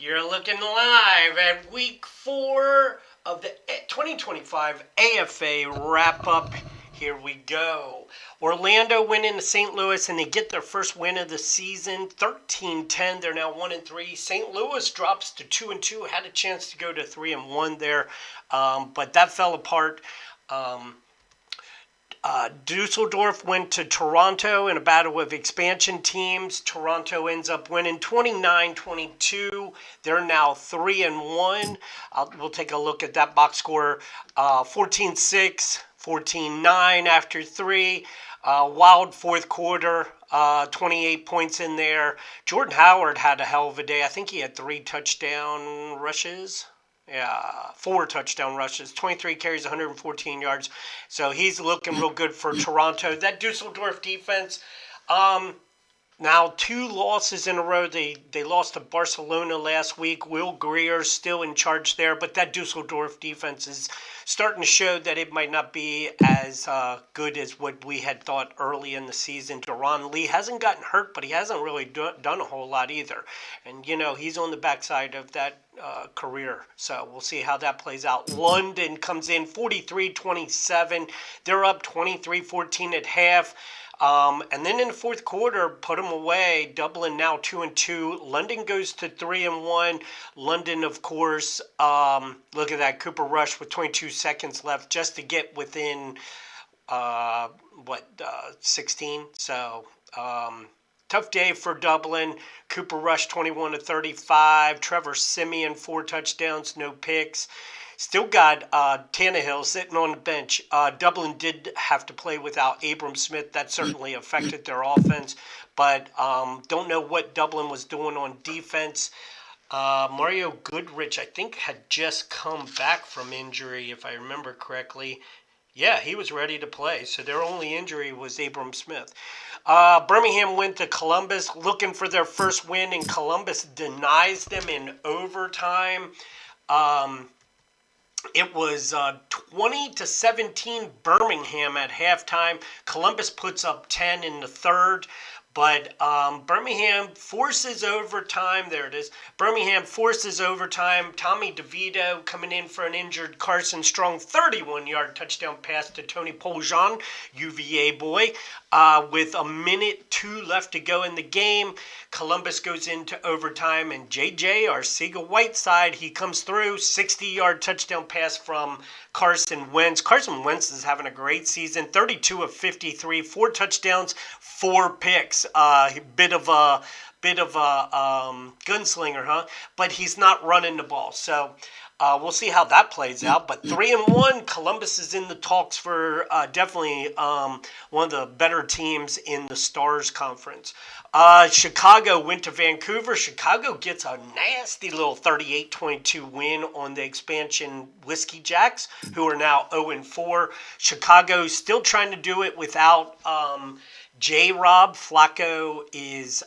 You're looking live at week 4 of the 2025 AFA wrap up. Here we go. Orlando went into St. Louis and they get their first win of the season, 13-10. They're now 1-3. St. Louis drops to 2-2. Had a chance to go to 3-1 there, but that fell apart. Dusseldorf went to Toronto in a battle with expansion teams. Toronto ends up winning 29-22. They're now 3-1. We'll take a look at that box score. 14-6, 14-9 after 3. Wild fourth quarter. 28 points in there. Jordan Howard had a hell of a day. I think he had 3 touchdown rushes. Yeah, 4 touchdown rushes, 23 carries, 114 yards. So he's looking real good for Toronto. That Dusseldorf defense, now 2 losses in a row. They lost to Barcelona last week. Will Greer's still in charge there, but that Dusseldorf defense is starting to show that it might not be as good as what we had thought early in the season. Deron Lee hasn't gotten hurt, but he hasn't really done a whole lot either. And, he's on the backside of that career. So we'll see how that plays out. London comes in 43-27. They're up 23-14 at half. And then in the fourth quarter, put them away. Dublin now 2-2. London goes to 3-1. London, of course, look at that. Cooper Rush with 22 seconds left just to get within, 16. So, tough day for Dublin. Cooper Rush 21-35. Trevor Simeon 4 touchdowns, no picks. Still got Tannehill sitting on the bench. Dublin did have to play without Abram Smith. That certainly affected their offense. But don't know what Dublin was doing on defense. Mario Goodrich, I think, had just come back from injury, if I remember correctly. Yeah, he was ready to play. So their only injury was Abram Smith. Birmingham went to Columbus looking for their first win, and Columbus denies them in overtime. It was 20-17 Birmingham at halftime. Columbus puts up 10 in the third. But Birmingham forces overtime. There it is. Birmingham forces overtime. Tommy DeVito coming in for an injured Carson Strong 31-yard touchdown pass to Tony Poljan, UVA boy. With a minute 2 left to go in the game, Columbus goes into overtime, and J.J. Arcega-Whiteside, he comes through, 60-yard touchdown pass from Carson Wentz. Carson Wentz is having a great season, 32 of 53, 4 touchdowns, 4 picks. Bit of a gunslinger, huh? But he's not running the ball, so we'll see how that plays out. But 3-1, Columbus is in the talks for definitely one of the better teams in the Stars Conference. Chicago went to Vancouver. Chicago gets a nasty little 38-22 win on the expansion Whiskey Jacks, who are now 0-4. Chicago still trying to do it without J-Rob. Flacco is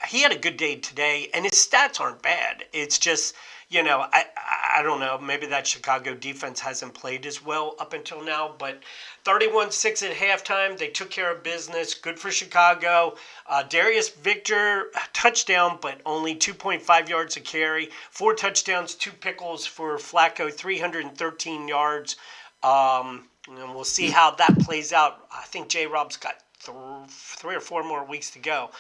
he had a good day today, and his stats aren't bad. It's just, I don't know. Maybe that Chicago defense hasn't played as well up until now, but 31-6 at halftime. They took care of business. Good for Chicago. Darius Victor, touchdown, but only 2.5 yards a carry. 4 touchdowns, 2 pickles for Flacco, 313 yards. And we'll see how that plays out. I think J-Rob's got 3 or 4 more weeks to go.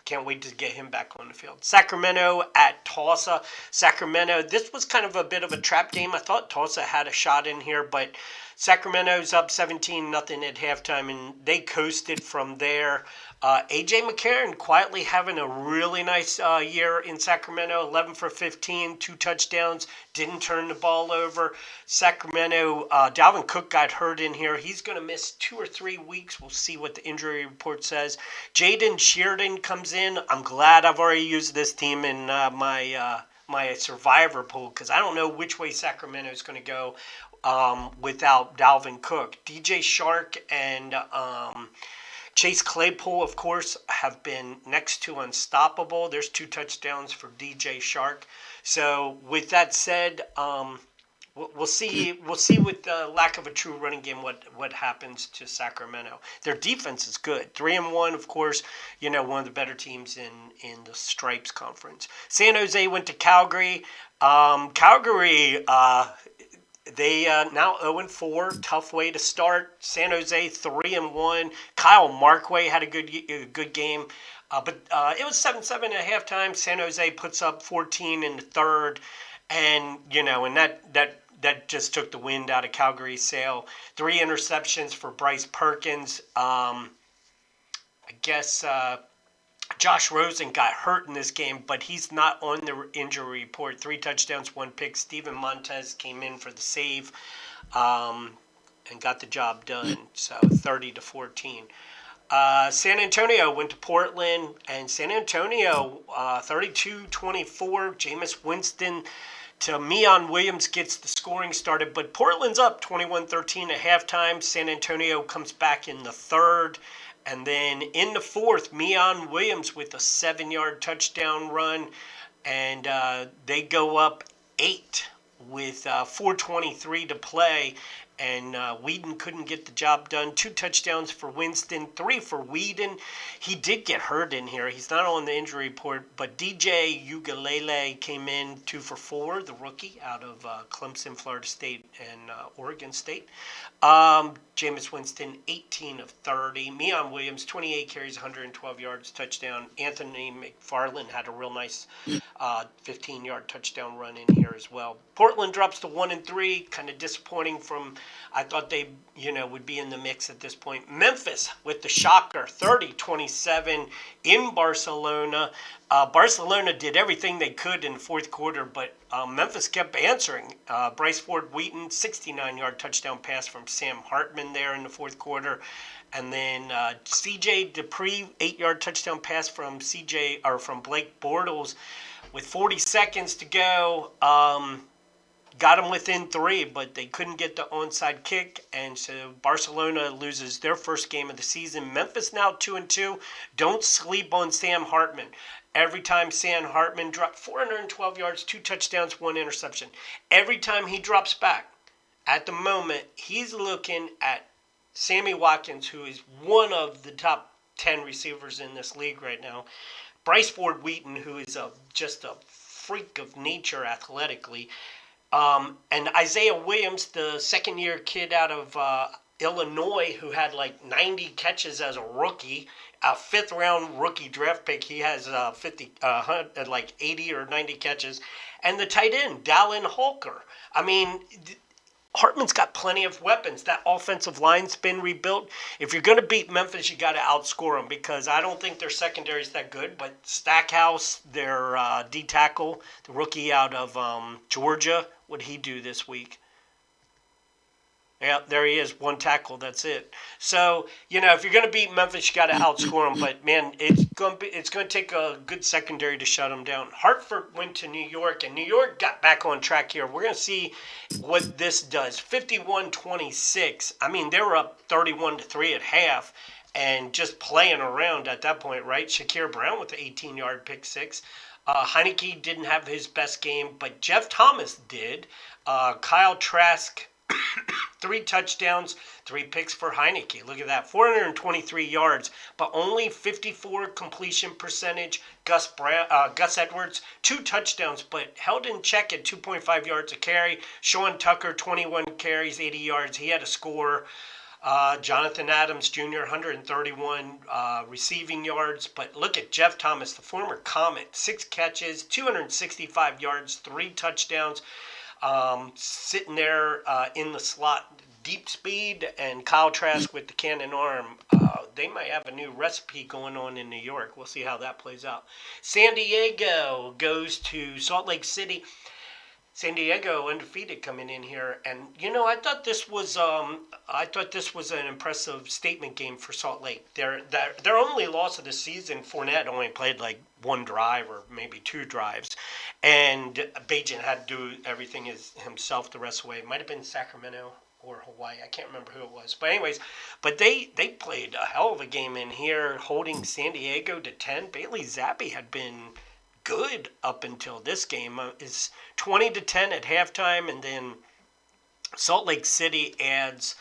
Can't wait to get him back on the field. Sacramento at Tulsa. Sacramento, this was kind of a bit of a trap game. I thought Tulsa had a shot in here, but Sacramento's up 17-0 at halftime, and they coasted from there. A.J. McCarron quietly having a really nice year in Sacramento, 11 for 15, 2 touchdowns, didn't turn the ball over. Sacramento, Dalvin Cook got hurt in here. He's going to miss 2 or 3 weeks. We'll see what the injury report says. Jaden Sheardon comes in. I'm glad I've already used this team in my survivor pool, because I don't know which way Sacramento is going to go without Dalvin Cook. DJ Shark and Chase Claypool, of course, have been next to unstoppable. There's 2 touchdowns for DJ Shark. So with that said, We'll see. We'll see with the lack of a true running game what happens to Sacramento. Their defense is good. 3-1, of course. One of the better teams in the Stripes Conference. San Jose went to Calgary. Calgary. They now 0-4. Tough way to start. San Jose 3-1. Kyle Markway had a good game. But it was 7-7 at halftime. San Jose puts up 14 in the third. And, and that just took the wind out of Calgary's sail. 3 interceptions for Bryce Perkins. I guess Josh Rosen got hurt in this game, but he's not on the injury report. 3 touchdowns, 1 pick. Steven Montez came in for the save and got the job done. So 30-14. San Antonio went to Portland, and San Antonio 32-24. Jameis Winston to Meon Williams gets the scoring started, but Portland's up 21-13 at halftime. San Antonio comes back in the third, and then in the fourth, Meon Williams with a 7-yard touchdown run, and they go up 8 with 4:23 to play. And Whedon couldn't get the job done. 2 touchdowns for Winston, 3 for Whedon. He did get hurt in here. He's not on the injury report, but DJ Ugalele came in 2 for 4, the rookie out of Clemson, Florida State, and Oregon State. Jameis Winston, 18 of 30. Meon Williams, 28 carries, 112 yards, touchdown. Anthony McFarland had a real nice 15-yard touchdown run in here as well. Portland drops to 1-3, kind of disappointing from, I thought they, would be in the mix at this point. Memphis with the shocker, 30-27 in Barcelona. Barcelona did everything they could in the fourth quarter, but Memphis kept answering. Bryce Ford-Wheaton, 69-yard touchdown pass from Sam Hartman there in the fourth quarter. And then C.J. Dupree, 8-yard touchdown pass from Blake Bortles with 40 seconds to go. Got them within 3, but they couldn't get the onside kick, and so Barcelona loses their first game of the season. Memphis now 2-2. Don't sleep on Sam Hartman. Every time Sam Hartman dropped 412 yards, 2 touchdowns, 1 interception. Every time he drops back, at the moment, he's looking at Sammy Watkins, who is one of the top 10 receivers in this league right now. Bryce Ford-Wheaton, who is just a freak of nature athletically. And Isaiah Williams, the second-year kid out of Illinois, who had like 90 catches as a rookie, a fifth-round rookie draft pick. He has 80 or 90 catches. And the tight end, Dallin Holker. I mean, Hartman's got plenty of weapons. That offensive line's been rebuilt. If you're going to beat Memphis, you got to outscore them, because I don't think their secondary is that good. But Stackhouse, their D-tackle, the rookie out of Georgia, what'd he do this week? Yeah, there he is, 1 tackle, that's it. So, if you're going to beat Memphis, you got to outscore them. But, man, it's going to take a good secondary to shut them down. Hartford went to New York, and New York got back on track here. We're going to see what this does. 51-26. I mean, they were up 31-3 at half and just playing around at that point, right? Shakir Brown with the 18-yard pick six. Heineke didn't have his best game, but Jeff Thomas did. Kyle Trask, 3 touchdowns, 3 picks for Heineke. Look at that, 423 yards, but only 54 completion percentage. Gus Edwards, 2 touchdowns, but held in check at 2.5 yards a carry. Sean Tucker, 21 carries, 80 yards. He had a score. Jonathan Adams Jr., 131 receiving yards. But look at Jeff Thomas, the former Comet, 6 catches, 265 yards, 3 touchdowns. Sitting there in the slot, deep speed, and Kyle Trask with the cannon arm. They might have a new recipe going on in New York. We'll see how that plays out. San Diego goes to Salt Lake City. San Diego undefeated coming in here, and I thought this was an impressive statement game for Salt Lake. Their only loss of the season, Fournette only played like 1 drive or maybe 2 drives, and Bajan had to do everything himself the rest of the way. It might have been Sacramento or Hawaii. I can't remember who it was. But anyways, they played a hell of a game in here, holding San Diego to 10. Bailey Zappi had been good up until this game. It's 20-10 at halftime, and then Salt Lake City adds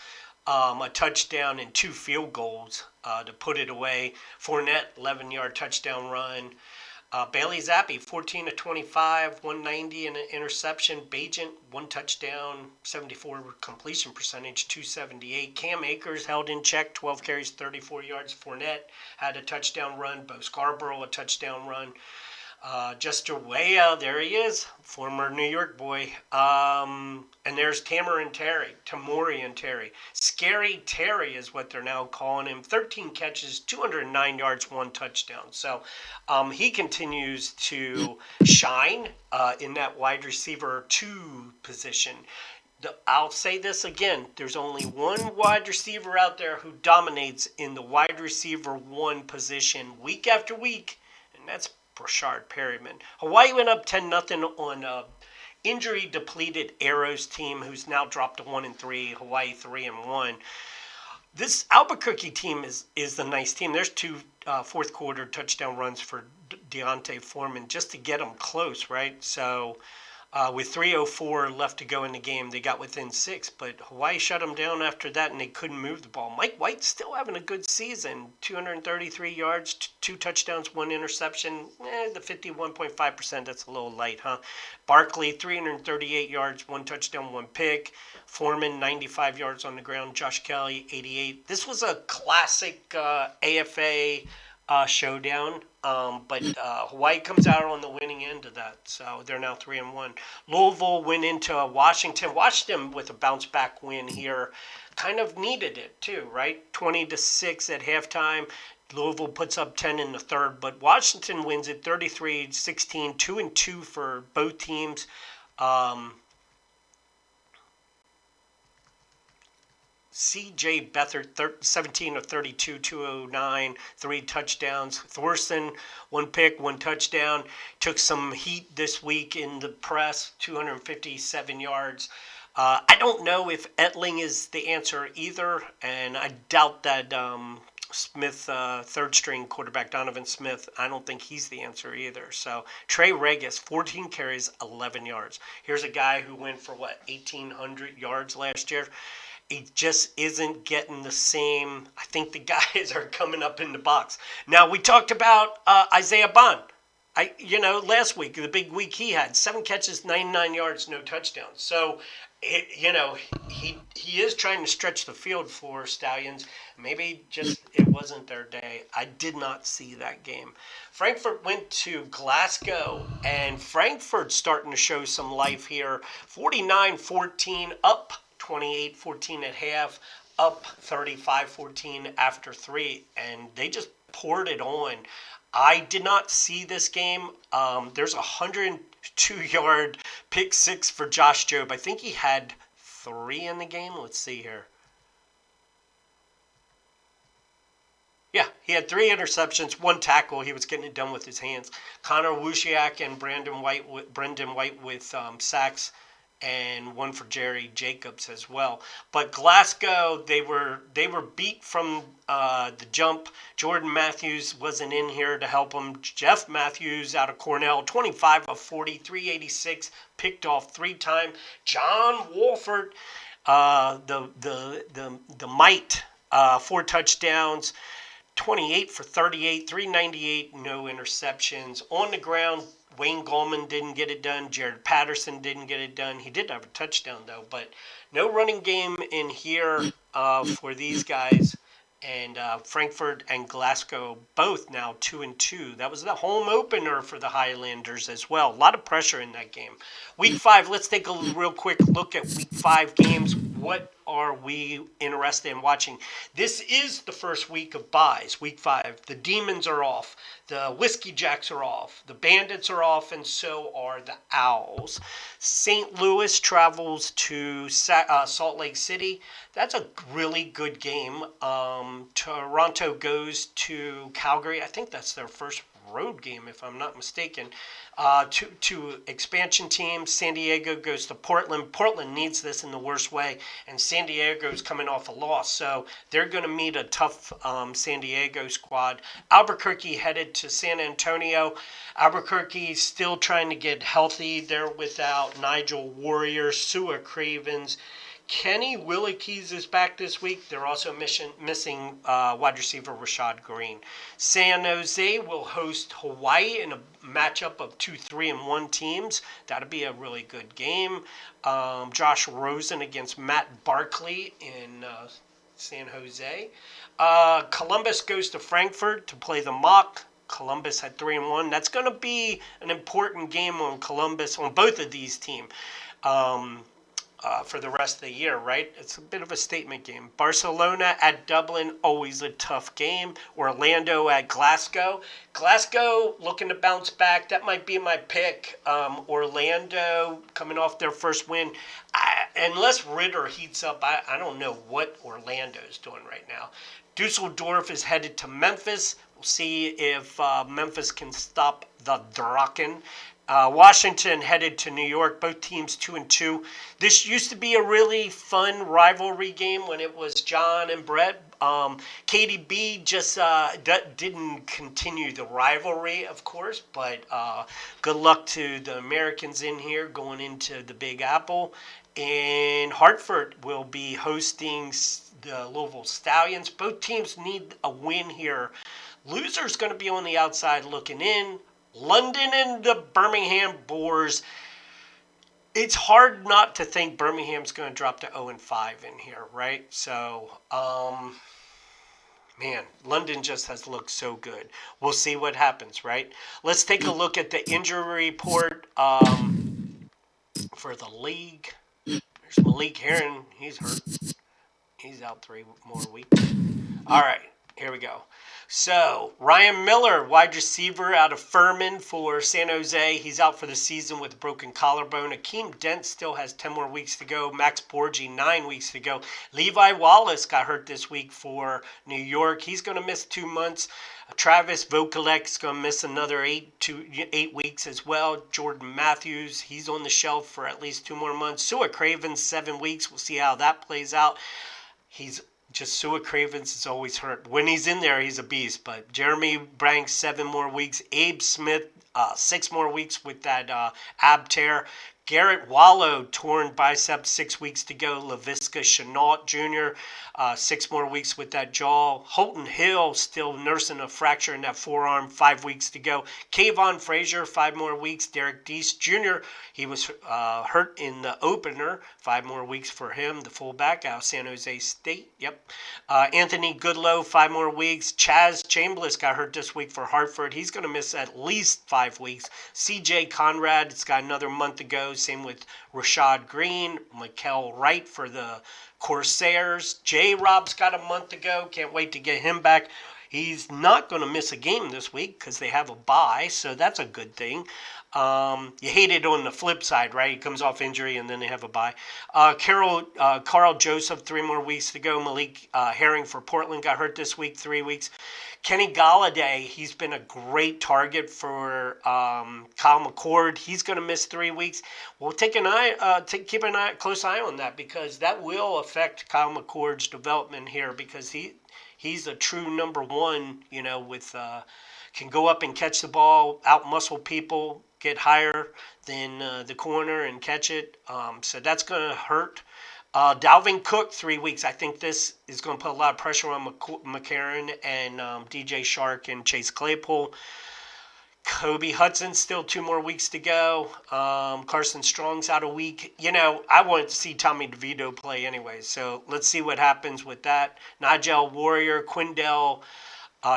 a touchdown and 2 field goals to put it away. Fournette, 11-yard touchdown run. Bailey Zappi, 14 to 25, 190 and an interception. Bajent, 1 touchdown, 74 completion percentage, 278. Cam Akers held in check, 12 carries, 34 yards. Fournette had a touchdown run. Bo Scarborough, a touchdown run. Jester Weah, there he is, former New York boy. And there's Tamori and Terry. Scary Terry is what they're now calling him. 13 catches, 209 yards, 1 touchdown. So he continues to shine in that wide receiver 2 position. I'll say this again. There's only one wide receiver out there who dominates in the wide receiver 1 position week after week, and that's Brashard Perryman. Hawaii went up 10-0 on injury-depleted Arrows team, who's now dropped to 1-3. Hawaii 3-1. This Albuquerque team is the nice team. There's 2 fourth quarter touchdown runs for Deontay Foreman just to get them close, right? So with 3:04 left to go in the game, they got within 6, but Hawaii shut them down after that, and they couldn't move the ball. Mike White's still having a good season, 233 yards, 2 touchdowns, 1 interception. The 51.5%, that's a little light, huh? Barkley, 338 yards, 1 touchdown, 1 pick. Foreman, 95 yards on the ground. Josh Kelly, 88. This was a classic AFA showdown. But Hawaii comes out on the winning end of that, so they're now 3-1. Louisville went into Washington. Washington with a bounce back win here, kind of needed it too, right? 20-6 at halftime. Louisville puts up 10 in the third, but Washington wins it 33-16, 2-2 for both teams. C.J. Beathard, 17 of 32, 209, 3 touchdowns. Thorson, 1 pick, 1 touchdown. Took some heat this week in the press, 257 yards. I don't know if Etling is the answer either, and I doubt that Smith, third-string quarterback Donovan Smith, I don't think he's the answer either. So Trey Regis, 14 carries, 11 yards. Here's a guy who went for, 1,800 yards last year. He just isn't getting the same. I think the guys are coming up in the box. Now, we talked about Isaiah Bond. Last week, the big week he had, 7 catches, 99 yards, no touchdowns. So, he is trying to stretch the field for Stallions. Maybe just it wasn't their day. I did not see that game. Frankfurt went to Glasgow, and Frankfurt's starting to show some life here. 49-14 up. 28-14 at half, up 35-14 after 3, and they just poured it on. I did not see this game. There's a 102-yard pick 6 for Josh Jobe. I think he had 3 in the game. Let's see here. Yeah, he had 3 interceptions, 1 tackle. He was getting it done with his hands. Connor Wushiak and Brendan White with sacks, and 1 for Jerry Jacobs as well. But Glasgow, they were beat from the jump. Jordan Matthews wasn't in here to help them. Jeff Matthews out of Cornell, 25 of 40, 386, picked off 3 times. John Wolford, the mite, 4 touchdowns. 28 for 38, 398, no interceptions. On the ground, Wayne Gallman didn't get it done. Jared Patterson didn't get it done. He did have a touchdown, though, but no running game in here for these guys. And Frankfurt and Glasgow both now 2-2. That was the home opener for the Highlanders as well. A lot of pressure in that game. Week 5, let's take a real quick look at Week 5 games. What are we interested in watching? This is the first week of buys, Week 5. The Demons are off. The Whiskey Jacks are off. The Bandits are off, and so are the Owls. St. Louis travels to Salt Lake City. That's a really good game. Toronto goes to Calgary. I think that's their first road game, if I'm not mistaken. To expansion teams, San Diego goes to Portland. Portland needs this in the worst way, and San Diego's coming off a loss, so they're going to meet a tough San Diego squad. Albuquerque headed to San Antonio. Albuquerque still trying to get healthy. They're without Nigel Warrior, Sua Cravens, Kenny Willekes is back this week. They're also missing wide receiver Rashad Green. San Jose will host Hawaii in a matchup of 2 3-1 teams. That'll be a really good game. Josh Rosen against Matt Barkley in San Jose. Columbus goes to Frankfurt to play the Mock. Columbus had 3-1. That's going to be an important game on Columbus, on both of these teams. For the rest of the year, right? It's a bit of a statement game. Barcelona at Dublin, always a tough game. Orlando at Glasgow. Glasgow looking to bounce back. That might be my pick. Orlando coming off their first win. Unless Ritter heats up, I don't know what Orlando's doing right now. Dusseldorf is headed to Memphis. We'll see if Memphis can stop the Draken. Washington headed to New York. Both teams 2-2. This used to be a really fun rivalry game when it was John and Brett. KDB just didn't continue the rivalry, of course, but good luck to the Americans in here going into the Big Apple. And Hartford will be hosting the Louisville Stallions. Both teams need a win here. Loser's going to be on the outside looking in. London and the Birmingham Boars. It's hard not to think Birmingham's going to drop to 0-5 in here, right? So, man, London just has looked so good. We'll see what happens, right? Let's take a look at the injury report for the league. There's Malik Herron. He's hurt. He's out 3 more weeks. All right, here we go. So, Ryan Miller, wide receiver out of Furman for San Jose. He's out for the season with a broken collarbone. Akeem Dent still has 10 more weeks to go. Max Borgi, 9 weeks to go. Levi Wallace got hurt this week for New York. He's going to miss 2 months. Travis Vokalek's going to miss another 8 weeks as well. Jordan Matthews, he's on the shelf for at least 2 more months. Sua Cravens, 7 weeks. We'll see how that plays out. Sua Cravens is always hurt. When he's in there, he's a beast. But Jeremy Branks, 7 more weeks. Abe Smith, 6 more weeks with that ab tear. Garrett Wallow, torn bicep, 6 weeks to go. LaVisca Chenault Jr., 6 more weeks with that jaw. Holton Hill still nursing a fracture in that forearm, 5 weeks to go. Kayvon Frazier, 5 more weeks. Derek Deese Jr., he was hurt in the opener, 5 more weeks for him, the fullback out of San Jose State. Yep. Anthony Goodlow, 5 more weeks. Chaz Chambliss got hurt this week for Hartford. He's going to miss at least 5 weeks. CJ Conrad, it's got another month to go. Same with Rashad Green, Mikael Wright for the Corsairs. J-Rob's got a month to go. Can't wait to get him back. He's not going to miss a game this week because they have a bye, so that's a good thing. You hate it on the flip side, right? He comes off injury and then they have a bye. Carl Joseph, 3 more weeks to go. Malik Herring for Portland got hurt this week, 3 weeks. Kenny Galladay, he's been a great target for Kyle McCord. He's going to miss 3 weeks. We'll keep an close eye on that because that will affect Kyle McCord's development here because he's a true number 1. With can go up and catch the ball, out muscle people, get higher than the corner and catch it. So that's going to hurt. Dalvin Cook, 3 weeks. I think this is going to put a lot of pressure on McCarron and DJ Shark and Chase Claypool. Kobe Hudson, still 2 more weeks to go. Carson Strong's out a week. I wanted to see Tommy DeVito play anyway, so let's see what happens with that. Nigel Warrior,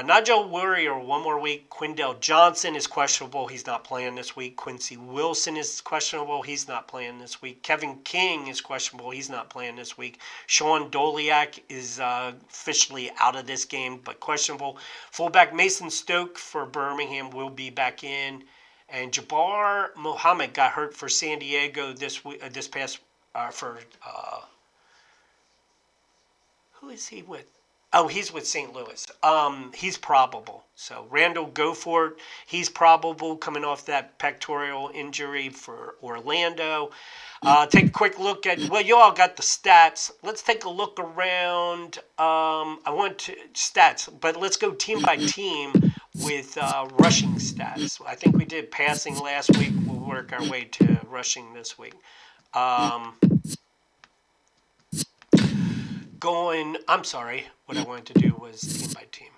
Nigel Warrior, 1 more week. Quindell Johnson is questionable. He's not playing this week. Quincy Wilson is questionable. He's not playing this week. Kevin King is questionable. He's not playing this week. Sean Doliak is officially out of this game, but questionable. Fullback Mason Stoke for Birmingham will be back in. And Jabbar Mohammed got hurt for San Diego this past who is he with? Oh, he's with St. Louis. He's probable. So Randall Goforth, he's probable coming off that pectoral injury for Orlando. Take a quick look at, you all got the stats. Let's take a look around. Stats, but let's go team by team with rushing stats. I think we did passing last week. We'll work our way to rushing this week. I'm sorry. What I wanted to do was team by team.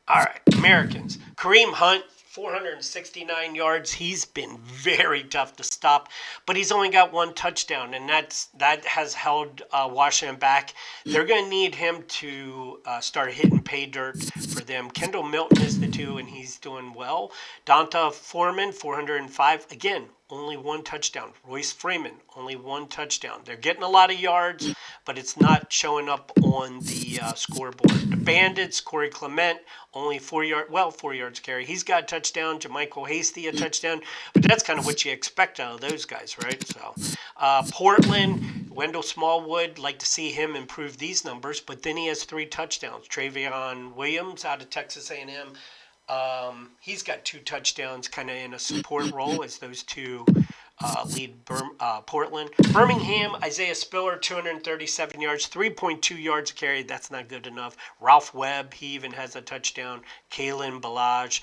All right, Americans. Kareem Hunt, 469 yards. He's been very tough to stop, but he's only got one touchdown, and that has held Washington back. They're going to need him to start hitting pay dirt for them. Kendall Milton is the two, and he's doing well. Donta Foreman, 405. Again, only one touchdown. Royce Freeman, only one touchdown. They're getting a lot of yards, but it's not showing up on the scoreboard. The Bandits, Corey Clement, only 4 yards carry. He's got a touchdown. Jermichael Hasty, a touchdown. But that's kind of what you expect out of those guys, right? So, Portland, Wendell Smallwood, like to see him improve these numbers, but then he has 3 touchdowns. Travion Williams out of Texas A&M. He's got 2 touchdowns, kind of in a support role as those two lead Portland. Birmingham, Isaiah Spiller, 237 yards, 3.2 yards a carry. That's not good enough. Ralph Webb, he even has a touchdown. Kalen Balaj,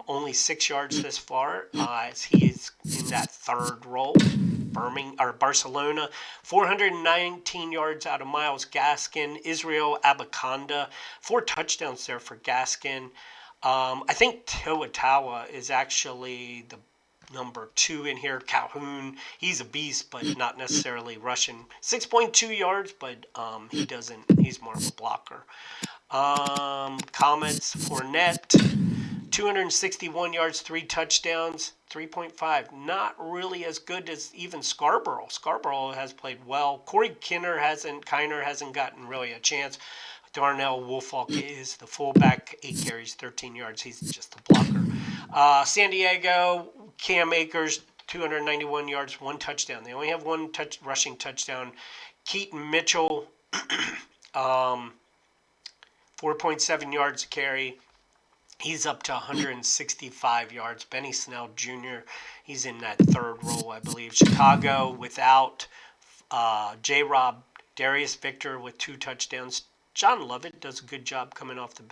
only 6 yards this far, as he is in that third role. Barcelona, 419 yards out of Miles Gaskin. Israel Abaconda, 4 touchdowns there for Gaskin. I think Toatawa is actually the number 2 in here. Calhoun, he's a beast, but not necessarily rushing. 6.2 yards, but he's more of a blocker. Comets, Fournette, 261 yards, 3 touchdowns, 3.5. Not really as good as even Scarborough. Scarborough has played well. Corey Kiner hasn't gotten really a chance. Darnell Woolfolk is the fullback, 8 carries, 13 yards. He's just a blocker. San Diego, Cam Akers, 291 yards, 1 touchdown. They only have 1 rushing touchdown. Keaton Mitchell, 4.7 yards a carry. He's up to 165 yards. Benny Snell Jr., he's in that third role, I believe. Chicago without J-Rob, Darius Victor with 2 touchdowns. John Lovett does a good job coming off the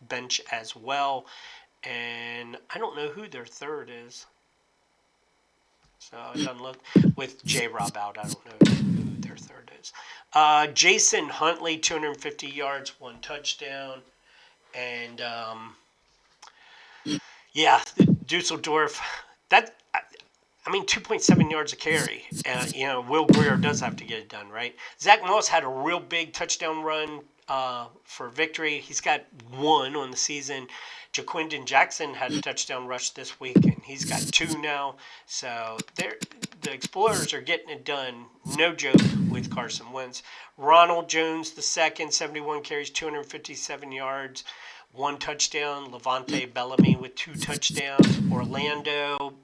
bench as well. And I don't know who their third is. So it doesn't look. With J-Rob out, I don't know who their third is. Jason Huntley, 250 yards, 1 touchdown. And, Dusseldorf, 2.7 yards a carry. Will Greer does have to get it done, right? Zach Moss had a real big touchdown run for victory. He's got 1 on the season. Jaquindon Jackson had a touchdown rush this week, and he's got 2 now. So the Explorers are getting it done. No joke with Carson Wentz. Ronald Jones, the second, 71 carries, 257 yards, 1 touchdown. Levante Bellamy with 2 touchdowns. Orlando,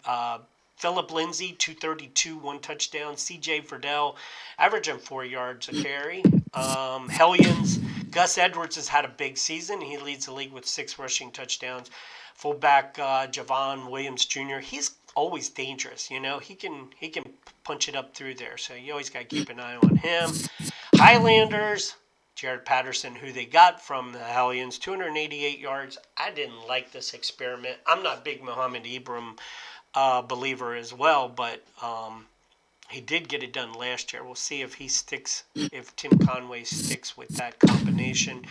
Philip Lindsay, 232, 1 touchdown. C.J. Verdell, averaging 4 yards a carry. Hellions, Gus Edwards has had a big season. He leads the league with 6 rushing touchdowns. Fullback Javon Williams Jr., he's always dangerous. He can punch it up through there. So you always got to keep an eye on him. Highlanders, Jared Patterson, who they got from the Hellions, 288 yards. I didn't like this experiment. I'm not a big Mohamed Ibrahim believer as well, but he did get it done last year. We'll see if he sticks, if Tim Conway sticks with that combination.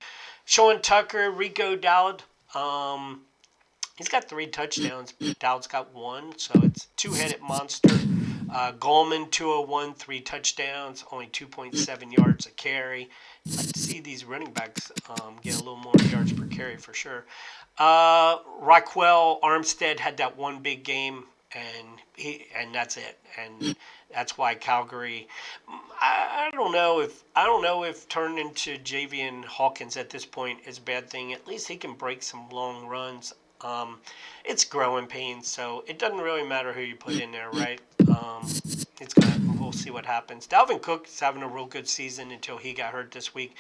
Sean Tucker, Rico Dowd, he's got 3 touchdowns. Dowd's got 1, so it's a 2-headed monster. Goldman, 201, 3 touchdowns, only 2.7 yards a carry. I'd like to see these running backs get a little more yards per carry for sure. Raquel Armstead had that 1 big game, and that's it. And that's why Calgary. I don't know if turning into Javian Hawkins at this point is a bad thing. At least he can break some long runs. It's growing pains, so it doesn't really matter who you put in there, right? We'll see what happens. Dalvin Cook is having a real good season until he got hurt this week.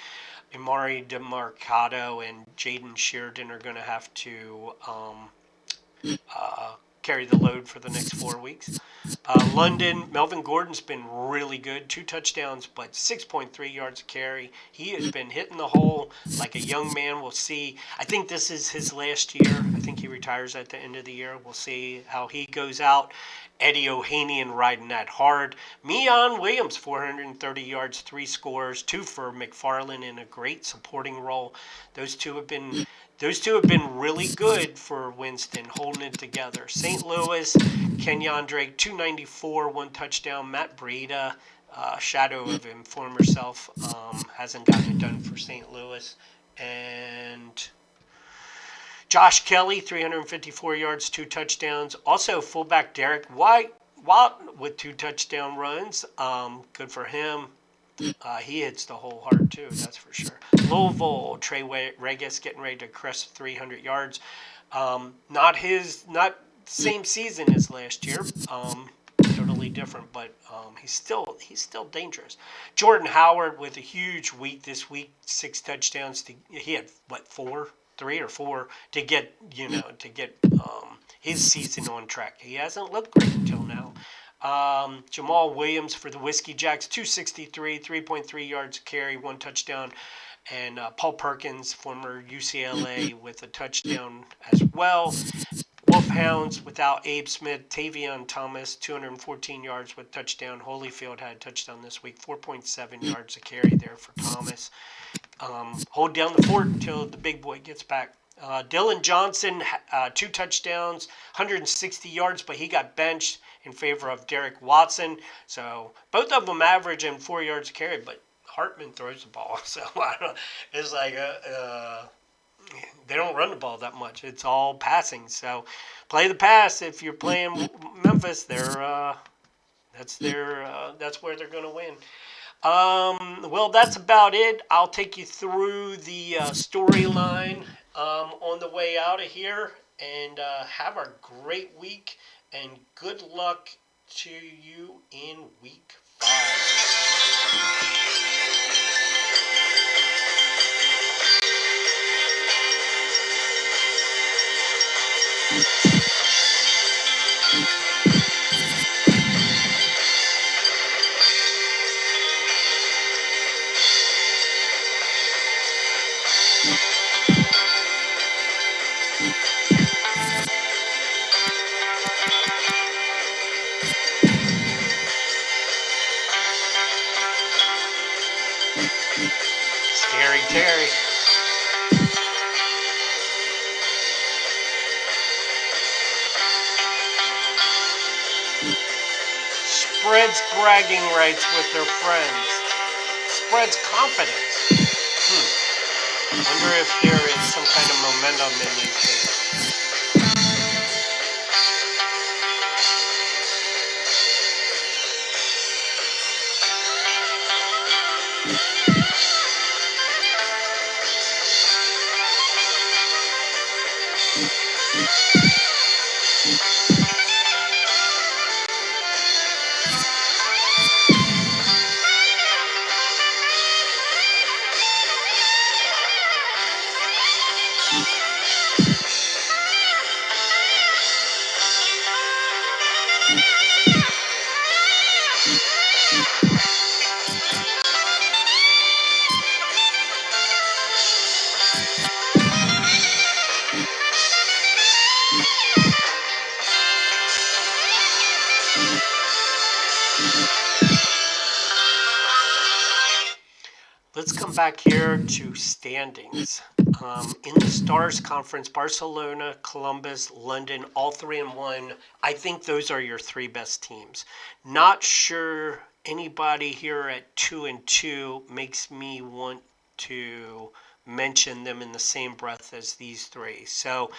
Amari DeMarcado and Jaden Sheridan are going to have to carry the load for the next 4 weeks. London, Melvin Gordon's been really good. 2 touchdowns, but 6.3 yards a carry. He has been hitting the hole like a young man. We'll see. I think this is his last year. I think he retires at the end of the year. We'll see how he goes out. Eddie Ohanian riding that hard. Meion Williams, 430 yards, 3 scores, 2 for McFarland in a great supporting role. Those two have been really good for Winston, holding it together. St. Louis, Kenyon Drake, 294, 1 touchdown. Matt Breida, shadow of him, former self, hasn't gotten it done for St. Louis. And Josh Kelly, 354 yards, 2 touchdowns. Also, fullback Derek White with 2 touchdown runs. Good for him. He hits the hole hard too, that's for sure. Louisville, Trey Regis getting ready to crest 300 yards. Not same season as last year. Totally different, but he's still dangerous. Jordan Howard with a huge week this week, 6 touchdowns. He had what 3 or 4 to get his season on track. He hasn't looked great until now. Jamal Williams for the Whiskey Jacks, 263, 3.3 yards a carry, 1 touchdown. And Paul Perkins, former UCLA, with a touchdown as well. Wolfhounds without Abe Smith, Tavion Thomas, 214 yards with touchdown. Holyfield had a touchdown this week, 4.7 yards a carry there for Thomas. Hold down the fort until the big boy gets back. Dylan Johnson, 2 touchdowns, 160 yards, but he got benched in favor of Derek Watson. So both of them averaging 4 yards a carry, but Hartman throws the ball. So it's like they don't run the ball that much. It's all passing. So play the pass. If you're playing Memphis, that's where they're going to win. Well, that's about it. I'll take you through the storyline on the way out of here, and have a great week, and good luck to you in week 5. Scary Terry. Spreads bragging rights with their friends. Spreads confidence. Wonder if there is some kind of momentum in these days. Let's come back here to standings. In the Stars Conference, Barcelona, Columbus, London, all 3-1. I think those are your 3 best teams. Not sure anybody here at 2-2 makes me want to mention them in the same breath as these 3. So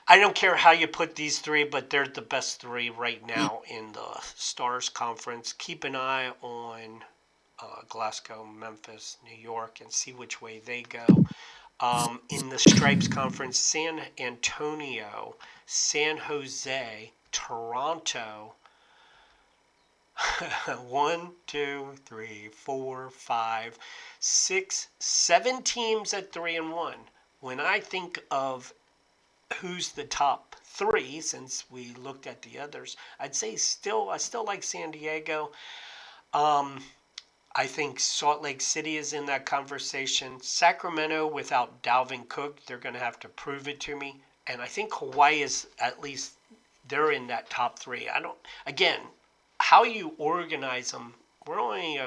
I don't care how you put these 3, but they're the best 3 right now in the Stars Conference. Keep an eye on Glasgow, Memphis, New York, and see which way they go. In the Stripes Conference, San Antonio, San Jose, Toronto. 1, 2, 3, 4, 5, 6, 7 teams at 3-1. When I think of who's the top three, since we looked at the others, I'd say I still like San Diego. Um, I think Salt Lake City is in that conversation. Sacramento, without Dalvin Cook, they're going to have to prove it to me. And I think Hawaii is at least they're in that top three. I don't. Again, how you organize them. We're only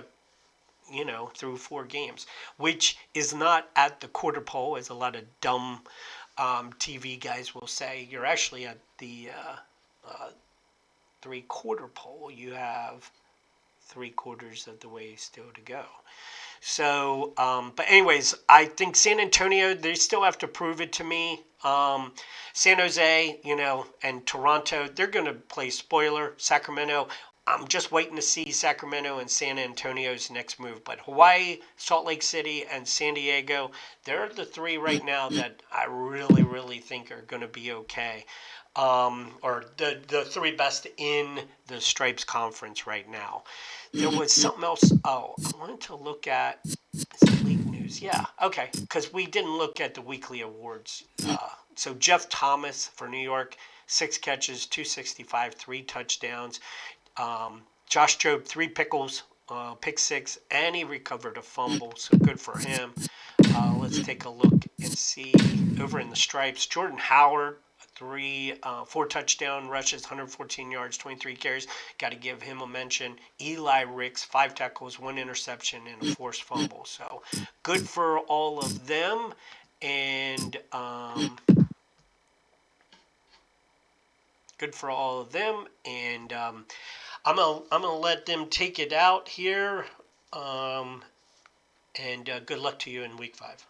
through 4 games, which is not at the quarter pole, as a lot of dumb TV guys will say. You're actually at the 3/4 pole. You have 3/4 of the way still to go. So, but anyways, I think San Antonio, they still have to prove it to me. San Jose, and Toronto, they're going to play spoiler. Sacramento, I'm just waiting to see Sacramento and San Antonio's next move. But Hawaii, Salt Lake City, and San Diego, they're the three right now that I really, really think are going to be okay. Or the three best in the Stripes Conference right now. There was something else. Oh, I wanted to look at. Is it league news? Yeah. Okay. Because we didn't look at the weekly awards. So Jeff Thomas for New York, 6 catches, 265, 3 touchdowns. Josh Jobe, 3 pickles, pick 6, and he recovered a fumble. So good for him. Let's take a look and see over in the Stripes. Jordan Howard, 4 touchdown rushes, 114 yards, 23 carries. Got to give him a mention. Eli Ricks, 5 tackles, 1 interception, and a forced fumble. So good for all of them. And good for all of them. And I'm gonna let them take it out here. And good luck to you in week 5.